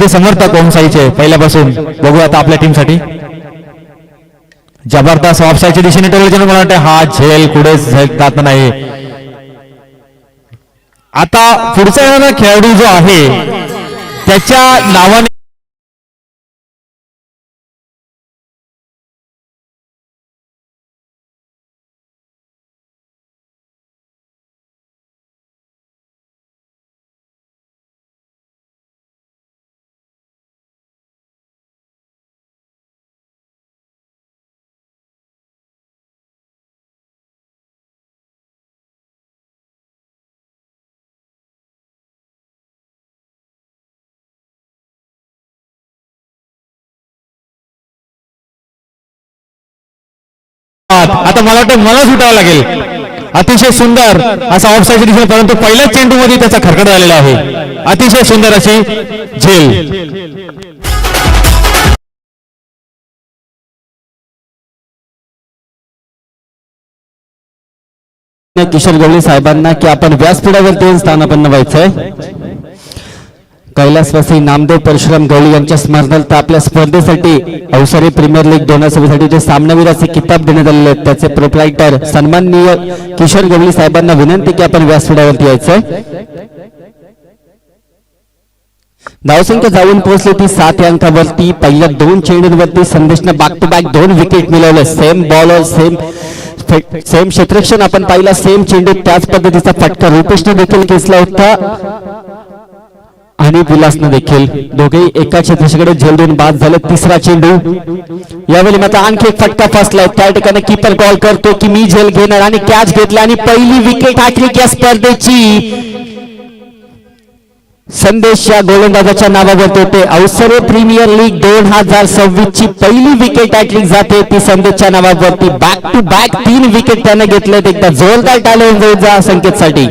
मोठे समर्थक ओमसाईचे पहिल्यापासून. बघू आता आपल्या टीम साठी जबरदस्त ऑफसाईडच्या दिशेने टोलचे मला वाटतं हा झेल कुठेच जात नाही. आता पुढचा येणारा खेळाडू जो आहे त्याच्या नावाने आता मला वाटतं मला सुटावं लागेल. अतिशय सुंदर असा ऑफसाईड दिसेल परंतु पहिल्याच चेंडू मध्ये त्याचा खरकट झालेला आहे. अतिशय सुंदर अशी झेल. किशोर गवळी साहेबांना की आपण व्यासपीठावरती येऊन स्थानापन्न व्हायचंय. कैलासवासी नामदेव परशुराम गवळी यांच्या स्मरणार्थ आपल्या स्पर्धेसाठी अवसरे प्रीमियर लीग 2026 साठी जे सामनावीराचे किताब देण्यात आलेले आहेत त्याचे प्रोप्रायटर सन्माननीय किशोर गवळी साहेबांना विनंती की आपण व्यासपीठावरती यायचंय. धावसंख्या जाऊन पोहोचली ती 7 अंकावरती. पहिल्या 2 चेंडूंवरती संदेशनं बॅक टू बॅक 2 विकेट मिळवले. सेम बॉलर सेम क्षेत्ररक्षण आपण पाहिला. सेम चेंडू त्याच पद्धतीचा फटका रुपेशने देखील घेतला होता आणि विलासने देखील. दोघेही एका क्षेत्रक्षकाकडे झेल देऊन बाद झाले. तिसरा चेंडू यावेळी मात्र आणखी एक फटका फसलाय. त्या ठिकाणी कीपर कॉल करतो की मी झेल घेणार आणि कॅच घेतला आणि पहिली विकेट हॅट्रिक या स्पर्धेची संदेशच्या गोलंदाजाच्या नावावरती होते. अवसरे प्रीमियर लीग 2026 ची पहिली विकेट हॅट्रिक जाते ती संदेशच्या नावावरती. बॅक टू बॅक 3 विकेट त्याने घेतलेत. एकदा जोरदार टाळ्या होऊन जा संकेतसाठी.